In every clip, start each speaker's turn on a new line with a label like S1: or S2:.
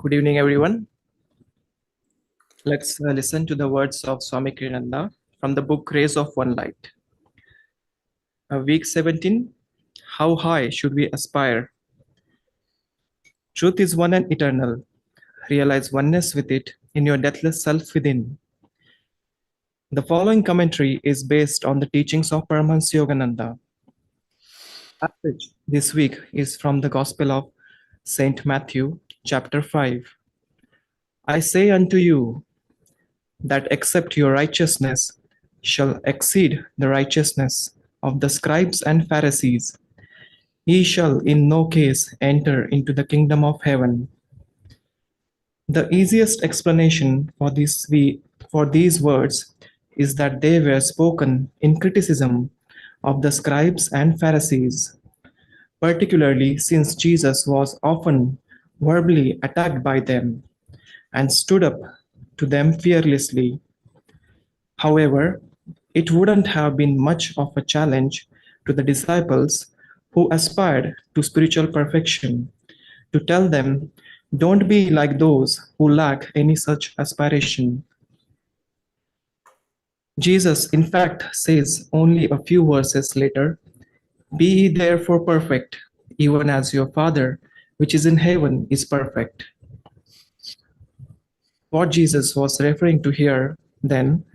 S1: Good evening, everyone. Let's listen to the words of Swami Yogananda from the book Rays of One Light. Week 17. How high should we aspire? Truth is one and eternal. Realize oneness with it in your deathless self within. The following commentary is based on the teachings of Paramahansa Yogananda. Passage this week is from the Gospel of Saint Matthew, chapter 5. I say unto you, that except your righteousness shall exceed the righteousness of the scribes and Pharisees, ye shall in no case enter into the kingdom of heaven. The easiest explanation for these words is that they were spoken in criticism of the scribes and Pharisees, particularly since Jesus was often verbally attacked by them and stood up to them fearlessly. However, it wouldn't have been much of a challenge to the disciples who aspired to spiritual perfection to tell them, don't be like those who lack any such aspiration. Jesus, in fact, says only a few verses later, be ye therefore perfect, even as your Father, which is in heaven, is perfect. What Jesus was referring to here, then,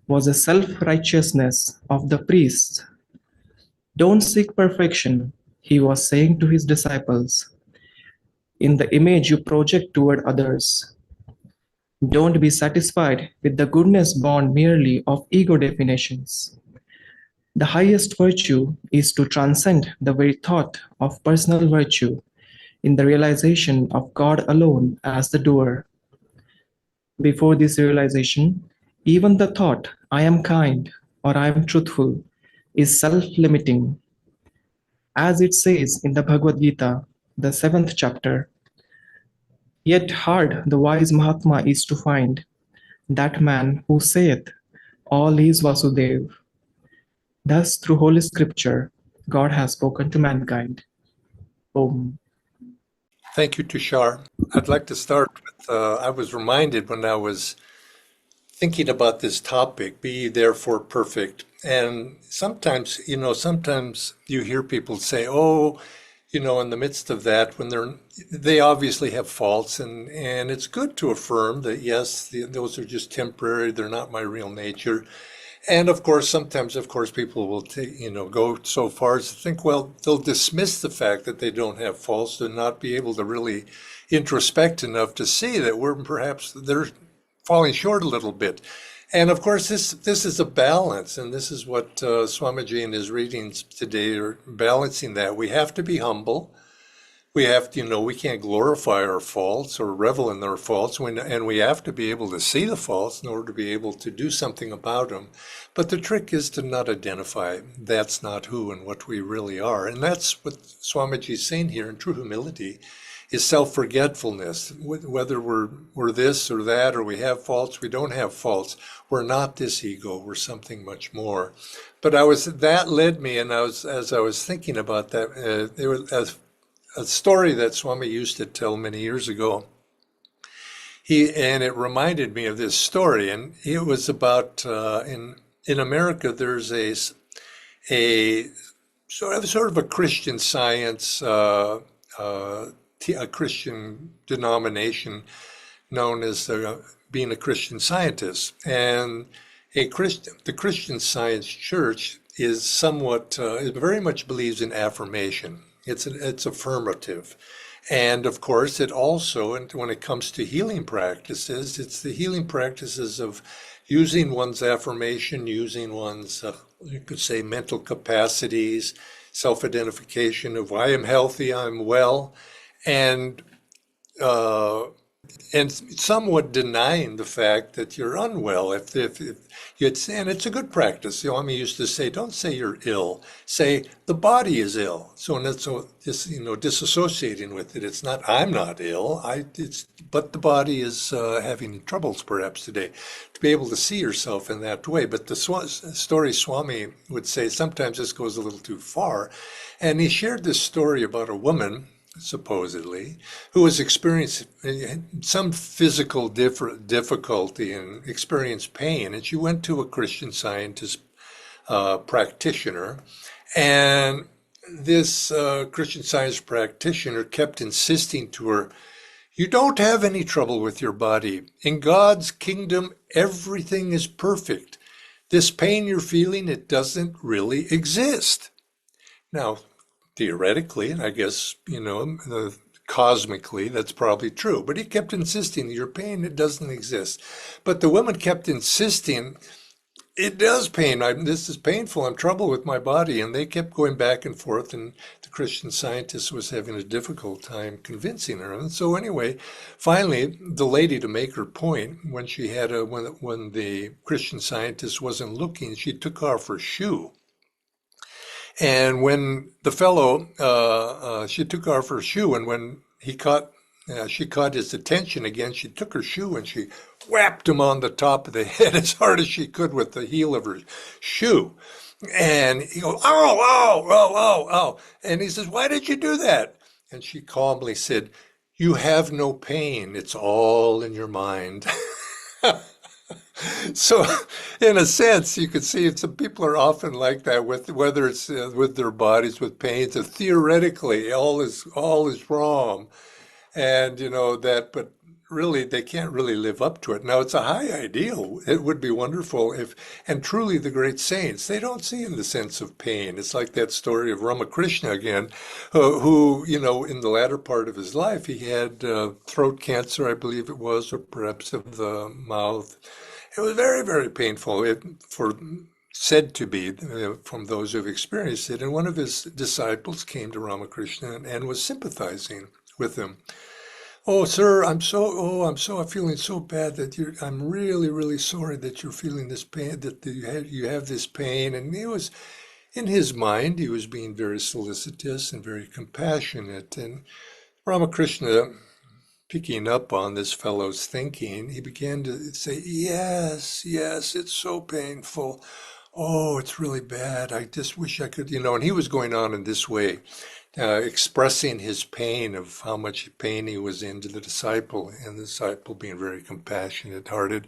S1: was a self-righteousness of the priests. Don't seek perfection, he was saying to his disciples, in the image you project toward others. Don't be satisfied with the goodness born merely of ego definitions. The highest virtue is to transcend the very thought of personal virtue in the realization of God alone as the doer. Before this realization, even the thought, I am kind or I am truthful, is self-limiting. As it says in the Bhagavad Gita, the 7th chapter, yet hard the wise Mahatma is to find, that man who saith, all is Vasudev. Thus, through Holy Scripture, God has spoken to mankind. Om.
S2: Thank you, Tushar. I'd like to start with, I was reminded when I was thinking about this topic, be ye therefore perfect. And sometimes you hear people say, oh, in the midst of that, when they obviously have faults, and it's good to affirm that, yes, those are just temporary, they're not my real nature. And of course, sometimes, people will go so far as to think, well, they'll dismiss the fact that they don't have faults and not be able to really introspect enough to see that they're falling short a little bit. And of course, this is a balance, and this is what Swamiji in his readings today are balancing that. We have to be humble. We have to, we can't glorify our faults or revel in our faults, and we have to be able to see the faults in order to be able to do something about them. But the trick is to not identify that's not who and what we really are. And that's what Swamiji's saying here in true humility is self-forgetfulness. Whether we're this or that, or we have faults, we don't have faults. We're not this ego, we're something much more. But that led me, and as I was thinking about that, there was a story that Swami used to tell many years ago. And it reminded me of this story, and it was about in America. There's a sort of a Christian Science, a Christian denomination known as being a Christian Scientist, and the Christian Science Church is somewhat it very much believes in affirmation. It's affirmative. And of course, it also, and when it comes to healing practices, it's the healing practices of using one's affirmation, using one's, you could say, mental capacities, self-identification of I am healthy, I'm well, and somewhat denying the fact that you're unwell. If and it's a good practice. Swami used to say, don't say you're ill, say the body is ill. So disassociating with it. It's not I'm not ill. But the body is having troubles perhaps today. To be able to see yourself in that way. But the story Swami would say sometimes this goes a little too far, and he shared this story about a woman supposedly, who was experiencing some physical difficulty and experienced pain. And she went to a Christian Scientist practitioner. And this Christian Science practitioner kept insisting to her, you don't have any trouble with your body. In God's kingdom, everything is perfect. This pain you're feeling, it doesn't really exist. Now, theoretically, and I guess, cosmically, that's probably true. But he kept insisting, your pain, it doesn't exist. But the woman kept insisting, it does pain. This is painful. I'm trouble with my body. And they kept going back and forth, and the Christian Scientist was having a difficult time convincing her. And so anyway, finally, the lady, to make her point, when she had when the Christian Scientist wasn't looking, she took off her shoe. And when the fellow, she took off her shoe, and when she caught his attention again, she took her shoe and she whapped him on the top of the head as hard as she could with the heel of her shoe. And he goes, oh, oh, oh, oh, oh. And he says, why did you do that? And she calmly said, you have no pain. It's all in your mind. So, in a sense, you could see some people are often like that with whether it's with their bodies with pains. So theoretically, all is wrong, and that, but really they can't really live up to it. Now, it's a high ideal. It would be wonderful if, and truly, the great saints, they don't see in the sense of pain. It's like that story of Ramakrishna again, who in the latter part of his life, he had throat cancer, I believe it was, or perhaps of the mouth. It was very, very painful, said to be from those who've experienced it. And one of his disciples came to Ramakrishna and was sympathizing with him. Oh, sir, I'm feeling so bad that I'm really, really sorry that you're feeling this pain, that you have this pain. And in his mind, he was being very solicitous and very compassionate. And Ramakrishna, picking up on this fellow's thinking, he began to say, yes, it's so painful. Oh, it's really bad. I just wish I could, and he was going on in this way, expressing his pain of how much pain he was in to the disciple, and the disciple being very compassionate hearted.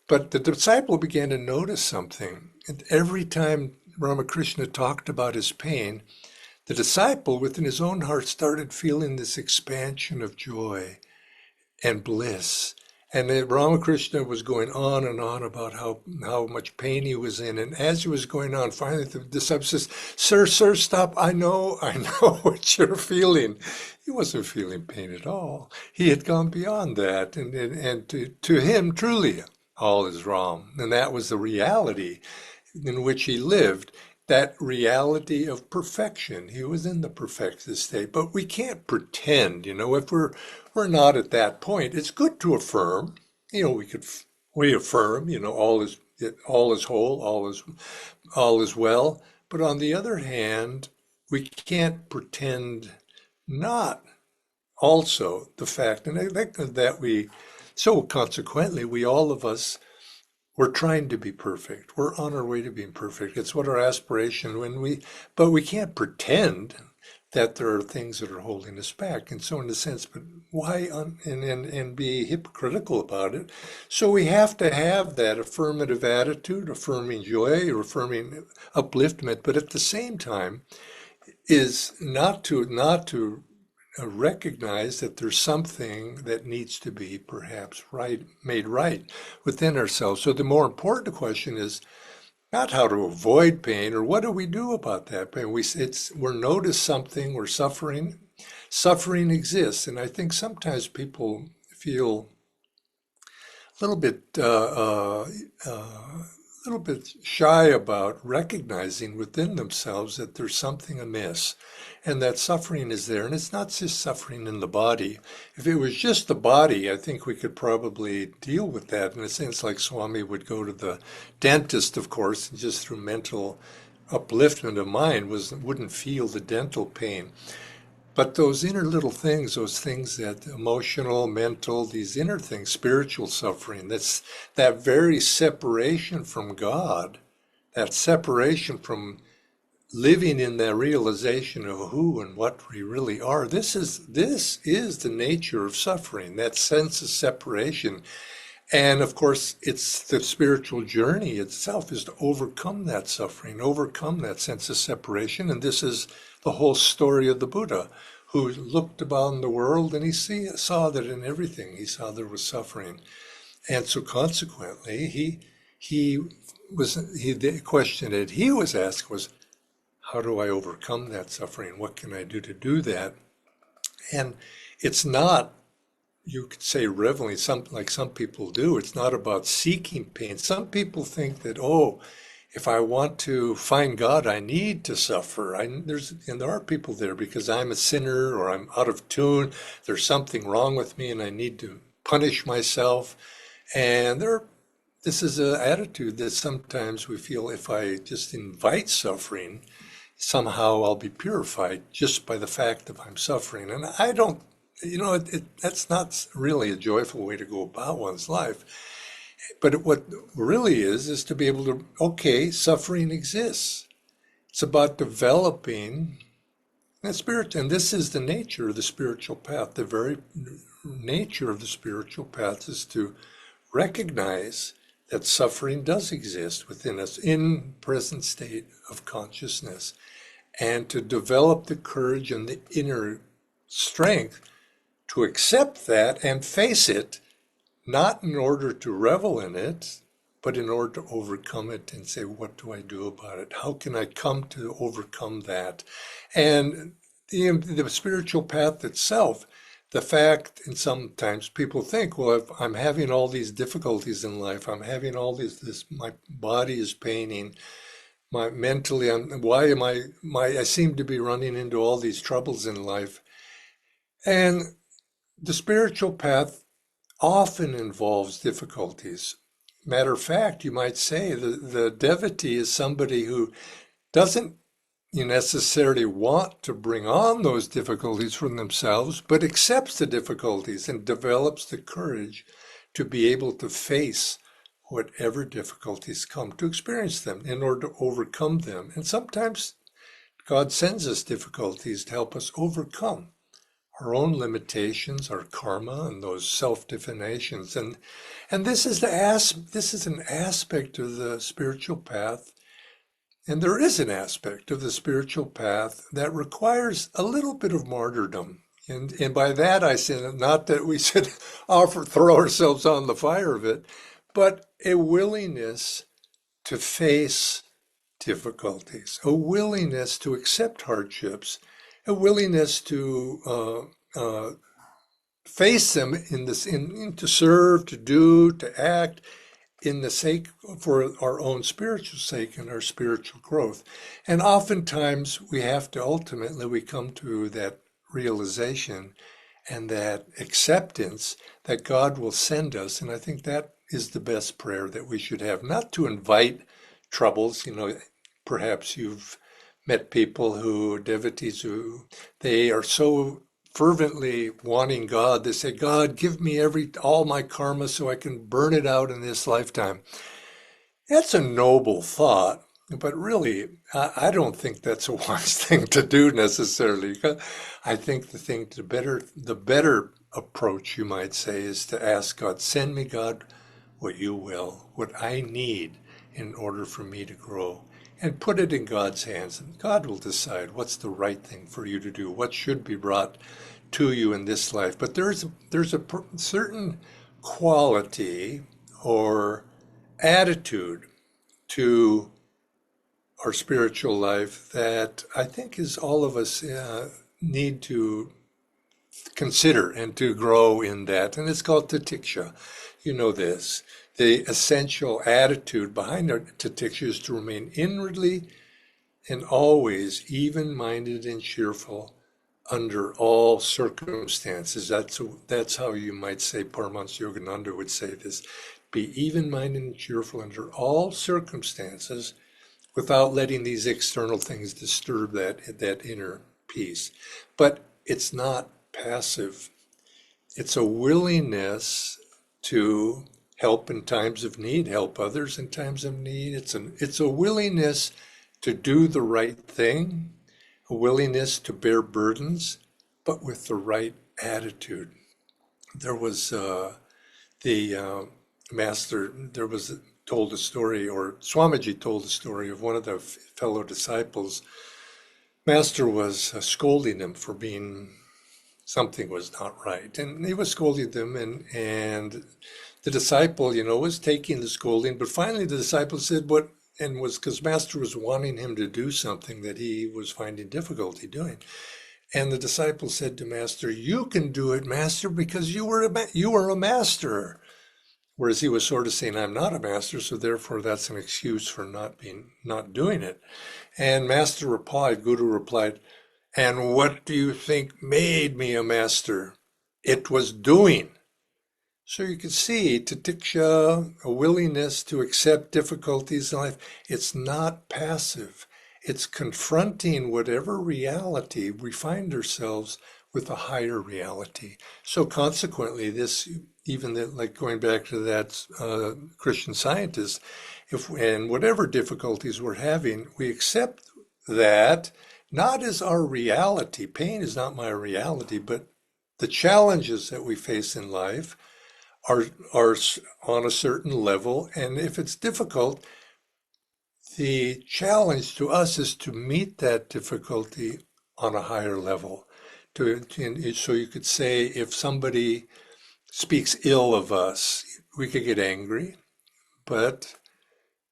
S2: But the disciple began to notice something. And every time Ramakrishna talked about his pain, the disciple within his own heart started feeling this expansion of joy and bliss. And Ramakrishna was going on and on about how much pain he was in. And as he was going on, finally the disciple says, sir, stop. I know what you're feeling. He wasn't feeling pain at all. He had gone beyond that. And to him, truly, all is wrong. And that was the reality in which he lived. That reality of perfection. He was in the perfected state. But we can't pretend, if we're not at that point. It's good to affirm. We affirm, all is whole, all is well. But on the other hand, we can't pretend not also the fact, and that so consequently, we all of us, we're trying to be perfect. We're on our way to being perfect. It's what our aspiration but we can't pretend that there are things that are holding us back. And so in a sense, but why and be hypocritical about it? So we have to have that affirmative attitude, affirming joy or affirming upliftment, but at the same time is not to recognize that there's something that needs to be perhaps made right within ourselves. So the more important question is not how to avoid pain or what do we do about that pain. We're notice something, we're suffering. Suffering exists, and I think sometimes people feel a little bit shy about recognizing within themselves that there's something amiss and that suffering is there. And it's not just suffering in the body. If it was just the body, I think we could probably deal with that in a sense, like Swami would go to the dentist, of course, and just through mental upliftment of mind wouldn't feel the dental pain. But those inner little things, those things that emotional, mental, these inner things, spiritual suffering, that's that very separation from God, that separation from living in that realization of who and what we really are. This is the nature of suffering, that sense of separation. And of course, it's the spiritual journey itself is to overcome that suffering, overcome that sense of separation. And this is the whole story of the Buddha, who looked about in the world and he saw that in everything, he saw there was suffering. And so consequently, the question that he was asked was, how do I overcome that suffering? What can I do to do that? And it's not, you could say reverently, like some people do, it's not about seeking pain. Some people think that, oh, if I want to find God, I need to suffer. And there are people there because I'm a sinner or I'm out of tune. There's something wrong with me and I need to punish myself. And this is an attitude that sometimes we feel if I just invite suffering, somehow I'll be purified just by the fact that I'm suffering. And I don't, that's not really a joyful way to go about one's life. But what really is to be able to, okay, suffering exists. It's about developing that spirit. And this is the nature of the spiritual path. The very nature of the spiritual path is to recognize that suffering does exist within us in present state of consciousness, and to develop the courage and the inner strength to accept that and face it, not in order to revel in it, but in order to overcome it and say, what do I do about it? How can I come to overcome that? And the spiritual path itself, the fact, and sometimes people think, well, if I'm having all these difficulties in life, I'm having all my body is paining, mentally, why am I seem to be running into all these troubles in life. And the spiritual path often involves difficulties. Matter of fact, you might say the devotee is somebody who doesn't necessarily want to bring on those difficulties from themselves, but accepts the difficulties and develops the courage to be able to face whatever difficulties come, to experience them in order to overcome them. And sometimes God sends us difficulties to help us overcome our own limitations, our karma, and those self-definitions. And this is an aspect of the spiritual path. And there is an aspect of the spiritual path that requires a little bit of martyrdom. And by that I say not that we should throw ourselves on the fire of it, but a willingness to face difficulties, a willingness to accept hardships, a willingness to face them to serve, to do, to act in the sake for our own spiritual sake and our spiritual growth. And oftentimes we come to that realization and that acceptance that God will send us. And I think that is the best prayer that we should have, not to invite troubles. Perhaps you've met people devotees who, they are so fervently wanting God, they say, God, give me all my karma so I can burn it out in this lifetime. That's a noble thought, but really, I don't think that's a wise thing to do necessarily. I think the better approach, you might say, is to ask God, send me, God, what you will, what I need in order for me to grow, and put it in God's hands. And God will decide what's the right thing for you to do, what should be brought to you in this life. But there's a certain quality or attitude to our spiritual life that I think is all of us need to consider and to grow in that. And it's called titiksha. You know this. The essential attitude behind our titiksha is to remain inwardly and always even-minded and cheerful under all circumstances. That's how you might say, Paramahansa Yogananda would say this, be even-minded and cheerful under all circumstances without letting these external things disturb that inner peace. But it's not passive. It's a willingness to help in times of need, help others in times of need. It's a willingness to do the right thing, a willingness to bear burdens, but with the right attitude. There was the master, there was told a story, or Swamiji told a story of one of the fellow disciples. Master was scolding him for being something was not right, and he was scolding them, and the disciple, was taking the scolding, but finally the disciple said what, and was because Master was wanting him to do something that he was finding difficulty doing. And the disciple said to Master, "You can do it, Master, because you were a master." Whereas he was sort of saying, "I'm not a master, so therefore that's an excuse for not doing it." And Guru replied, "And what do you think made me a master? It was doing." So you can see titiksha, a willingness to accept difficulties in life. It's not passive. It's confronting whatever reality we find ourselves with a higher reality. So consequently, like going back to that Christian Scientist, and whatever difficulties we're having, we accept that not as our reality. Pain is not my reality, but the challenges that we face in life are on a certain level, and if it's difficult, the challenge to us is to meet that difficulty on a higher level. So you could say if somebody speaks ill of us, we could get angry, but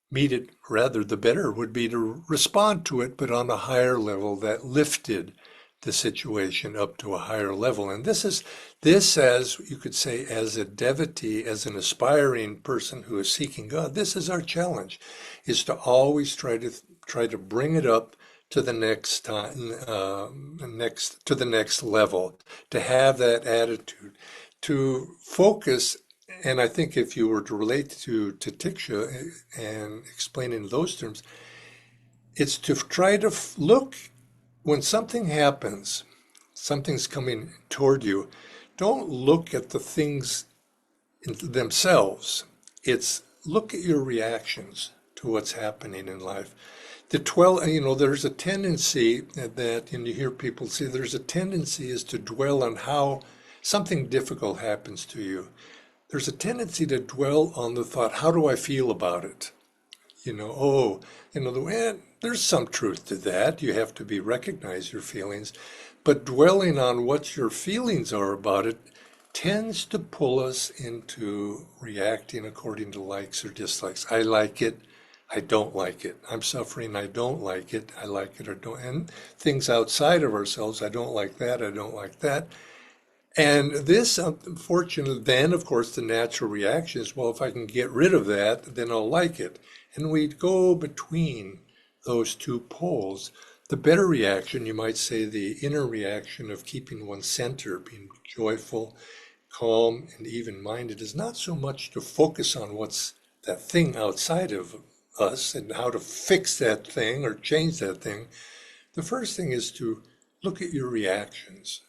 S2: the better would be to respond to it, but on a higher level that lifted the situation up to a higher level. And this, as you could say, as a devotee, as an aspiring person who is seeking God, this is our challenge, is to always try to bring it up to the next level, to have that attitude, to focus. And I think if you were to relate to Tiksha and explain in those terms, it's to try to look when something happens, something's coming toward you, don't look at the things themselves. It's look at your reactions to what's happening in life. There's a tendency that, and you hear people say, there's a tendency is to dwell on how something difficult happens to you. There's a tendency to dwell on the thought, how do I feel about it? There's some truth to that. You have to recognize your feelings, but dwelling on what your feelings are about it tends to pull us into reacting according to likes or dislikes. I like it, I don't like it. I'm suffering, I don't like it, I like it or don't. And things outside of ourselves, I don't like that, I don't like that. And this, unfortunately, then, of course, the natural reaction is, well, if I can get rid of that, then I'll like it. And we go between those two poles. The better reaction, you might say, the inner reaction of keeping one's center, being joyful, calm, and even-minded, is not so much to focus on what's that thing outside of us and how to fix that thing or change that thing. The first thing is to look at your reactions.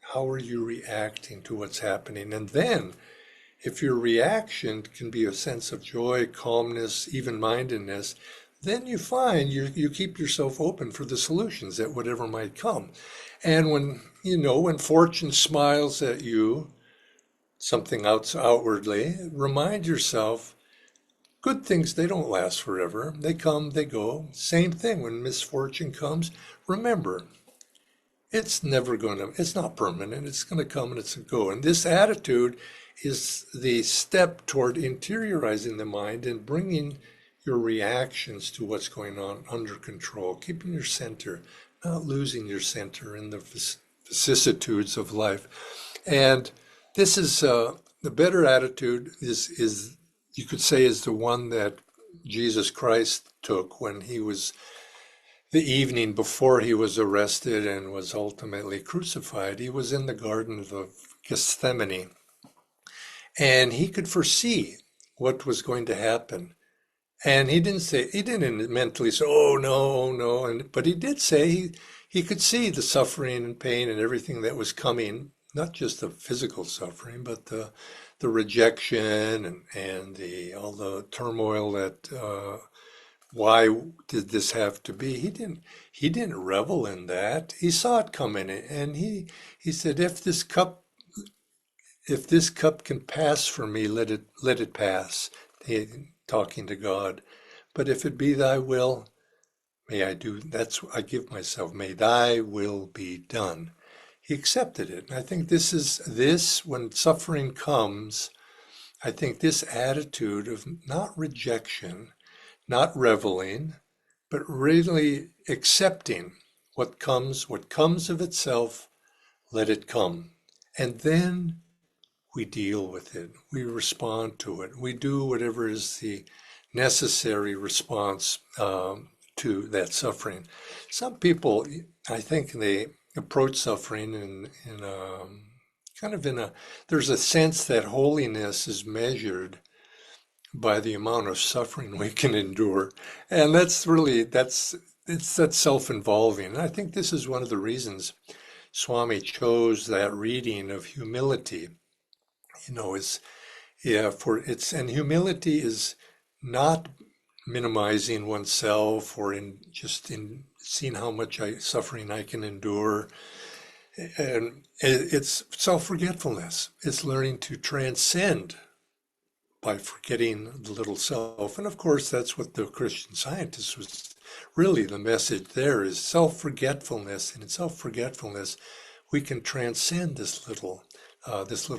S2: How are you reacting to what's happening? And then, if your reaction can be a sense of joy, calmness, even-mindedness, then you find you keep yourself open for the solutions at whatever might come. And when fortune smiles at you, something outwardly, remind yourself, good things, they don't last forever. They come, they go. Same thing when misfortune comes. Remember, it's not permanent. It's going to come and it's going to go. And this attitude is the step toward interiorizing the mind and bringing your reactions to what's going on under control, keeping your center, not losing your center in the vicissitudes of life. And this is the better attitude is you could say is the one that Jesus Christ took when he was the evening before he was arrested and was ultimately crucified. He was in the Garden of Gethsemane, and he could foresee what was going to happen. And he didn't mentally say, "Oh no, oh no," but he did say he could see the suffering and pain and everything that was coming, not just the physical suffering, but the rejection and all the turmoil that why did this have to be? He didn't revel in that. He saw it coming, and he said, if this cup can pass for me, let it pass. Talking to God. But if it be thy will, may I do, I give myself, may thy will be done. He accepted it. And I think when suffering comes, I think this attitude of not rejection, not reveling, but really accepting what comes of itself, let it come. And then we deal with it. We respond to it. We do whatever is the necessary response to that suffering. Some people, I think, they approach suffering in a kind of in a. There's a sense that holiness is measured by the amount of suffering we can endure, and that's self-involving. And I think this is one of the reasons Swami chose that reading of humility. Is yeah, and humility is not minimizing oneself or in seeing how much suffering I can endure. And it's self-forgetfulness. It's learning to transcend by forgetting the little self. And of course, that's what the Christian Scientist was really the message there is self-forgetfulness. And in self-forgetfulness, we can transcend this little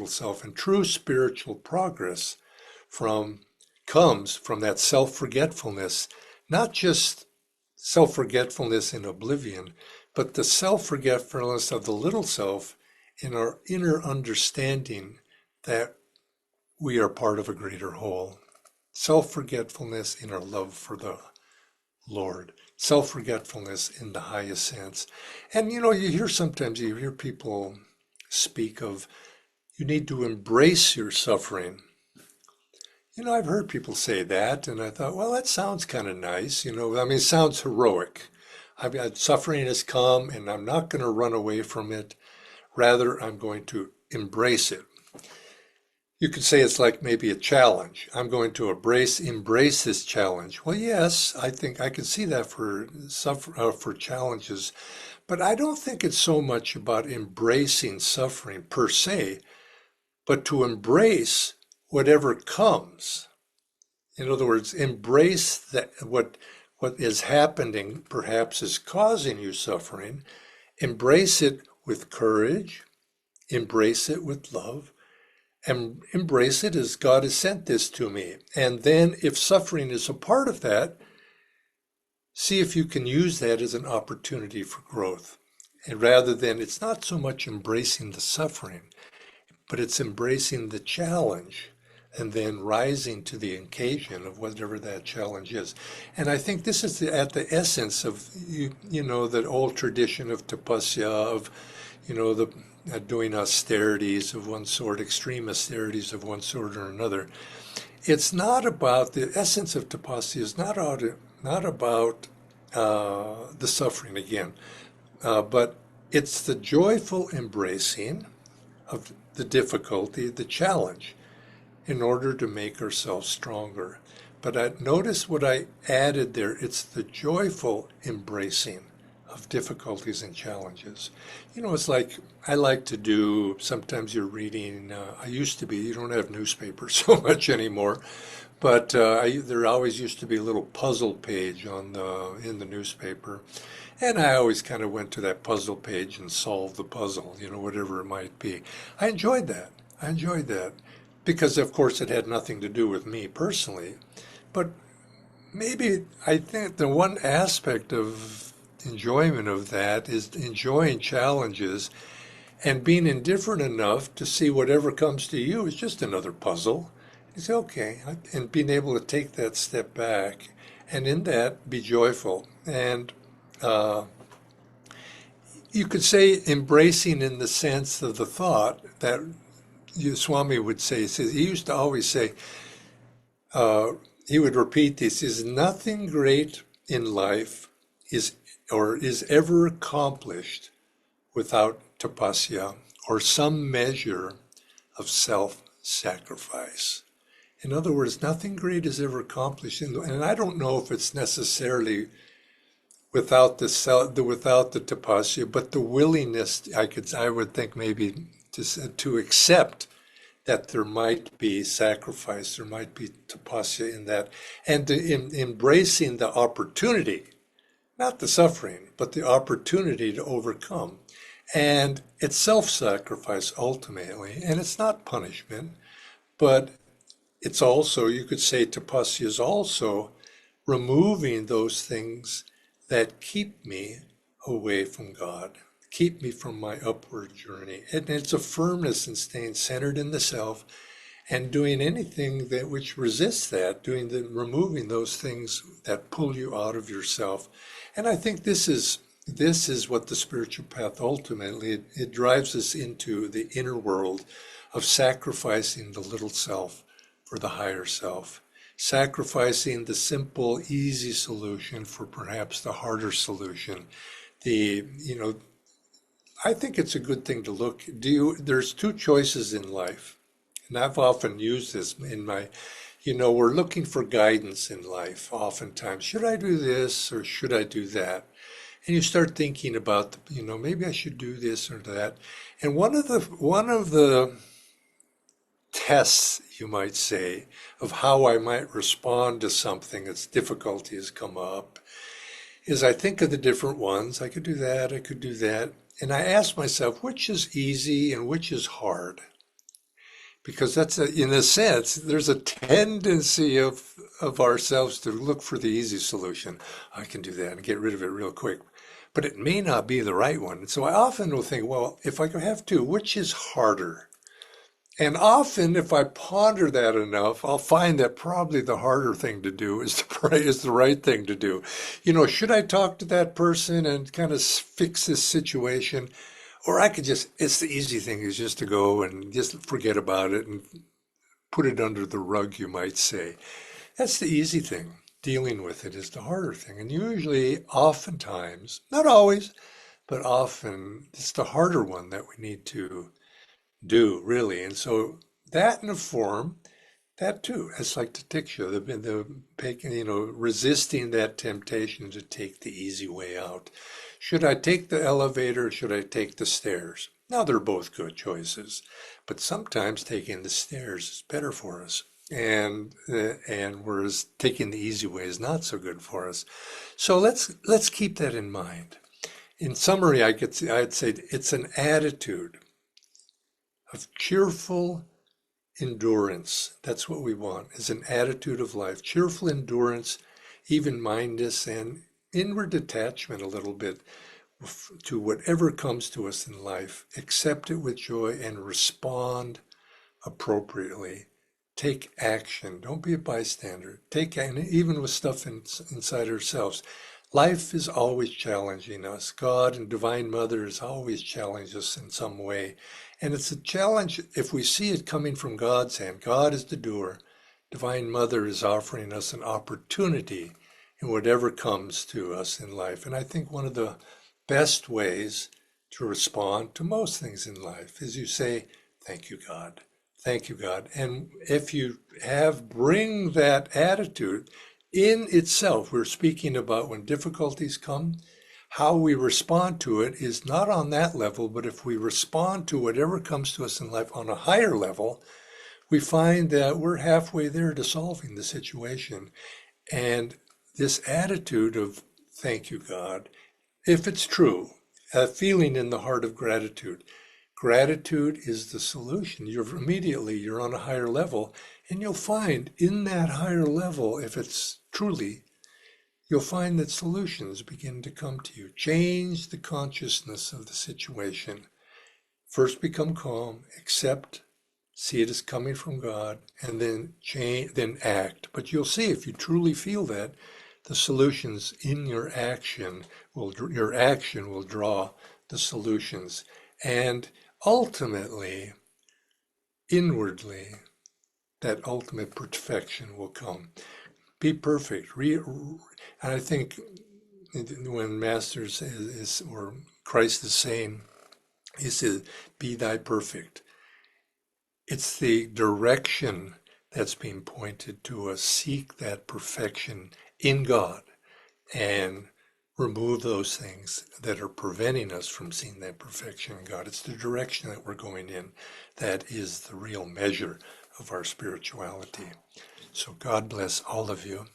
S2: self. And true spiritual progress comes from that self-forgetfulness, not just self-forgetfulness in oblivion, but the self-forgetfulness of the little self in our inner understanding that we are part of a greater whole. Self-forgetfulness in our love for the Lord. Self-forgetfulness in the highest sense. And sometimes you hear people speak of you need to embrace your suffering. I've heard people say that, and I thought, well, that sounds kind of nice. It sounds heroic. Suffering has come, and I'm not going to run away from it. Rather, I'm going to embrace it. You could say it's like maybe a challenge. I'm going to embrace this challenge. Well, yes, I think I can see that for challenges, but I don't think it's so much about embracing suffering per se, but to embrace whatever comes. In other words, embrace that what is happening perhaps is causing you suffering. Embrace it with courage, embrace it with love, and embrace it as God has sent this to me. And then if suffering is a part of that, see if you can use that as an opportunity for growth. And rather than, it's not so much embracing the suffering, but it's embracing the challenge and then rising to the occasion of whatever that challenge is. And I think this is at the essence of, the old tradition of tapasya, of, doing austerities of one sort, extreme austerities of one sort or another. It's not about, the essence of tapasya is not about the suffering again, but it's the joyful embracing of the difficulty, the challenge, in order to make ourselves stronger. But notice what I added there. It's the joyful embracing of difficulties and challenges. It's like I like to do, sometimes you're reading, you don't have newspapers so much anymore, but there always used to be a little puzzle page in the newspaper. And I always kind of went to that puzzle page and solved the puzzle, whatever it might be. I enjoyed that. Because, of course, it had nothing to do with me personally. But maybe I think the one aspect of enjoyment of that is enjoying challenges and being indifferent enough to see whatever comes to you is just another puzzle. You say, okay, and being able to take that step back and in that be joyful. And you could say embracing in the sense of the thought that Swami would say, he used to always say, he would repeat this, is nothing great in life is ever accomplished without tapasya or some measure of self-sacrifice. In other words, nothing great is ever accomplished. And I don't know if it's necessarily without the tapasya, but the willingness, I would think maybe to accept that there might be sacrifice, there might be tapasya in that, and embracing the opportunity, not the suffering, but the opportunity to overcome. And it's self-sacrifice ultimately, and it's not punishment, but it's also, you could say tapasya is also removing those things that keep me away from God, keep me from my upward journey. And it's a firmness in staying centered in the self and doing anything that which resists that, removing those things that pull you out of yourself. And I think this is what the spiritual path ultimately, it drives us into the inner world of sacrificing the little self for the higher self, sacrificing the simple, easy solution for perhaps the harder solution. I think it's a good thing to look. There's two choices in life, and I've often used this in my, we're looking for guidance in life oftentimes. Should I do this or should I do that? And you start thinking about, maybe I should do this or that. And one of the tests, you might say, of how I might respond to something as difficulties come up is I think of the different ones. I could do that, I could do that. And I ask myself, which is easy and which is hard? Because in a sense, there's a tendency of ourselves to look for the easy solution. I can do that and get rid of it real quick. But it may not be the right one. So I often will think, well, if I could have two, which is harder? And often, if I ponder that enough, I'll find that probably the harder thing to do is the right thing to do. Should I talk to that person and kind of fix this situation? Or I could it's the easy thing is just to go and just forget about it and put it under the rug, you might say. That's the easy thing. Dealing with it is the harder thing. And usually, oftentimes, not always, but often, it's the harder one that we need to do, really. And so that in a form, that too, it's like titiksha, resisting that temptation to take the easy way out. Should I take the elevator or should I take the stairs? Now, they're both good choices, but sometimes taking the stairs is better for us. And whereas taking the easy way is not so good for us. So let's keep that in mind. In summary, I'd say it's an attitude of cheerful endurance. That's what we want, is an attitude of life. Cheerful endurance, even-mindedness, and inward detachment a little bit to whatever comes to us in life. Accept it with joy and respond appropriately. Take action. Don't be a bystander. And even with stuff inside ourselves. Life is always challenging us. God and Divine Mother is always challenging us in some way. And it's a challenge if we see it coming from God's hand. God is the doer. Divine Mother is offering us an opportunity in whatever comes to us in life. And I think one of the best ways to respond to most things in life is you say, thank you, God. Thank you, God. And if you bring that attitude in itself, we're speaking about when difficulties come, how we respond to it is not on that level, but if we respond to whatever comes to us in life on a higher level, we find that we're halfway there to solving the situation. And this attitude of thank you, God, if it's true, a feeling in the heart of gratitude. Gratitude is the solution. You're on a higher level, and you'll find in that higher level, if it's truly, you'll find that solutions begin to come to you. Change the consciousness of the situation. First become calm, accept, see it as coming from God, and then then act. But you'll see if you truly feel that, the solutions in your action will draw the solutions. And ultimately, inwardly, that ultimate perfection will come. Be perfect. And I think when Master or Christ is saying, he says, be thy perfect. It's the direction that's being pointed to us. Seek that perfection in God and remove those things that are preventing us from seeing that perfection in God. It's the direction that we're going in that is the real measure of our spirituality. So God bless all of you.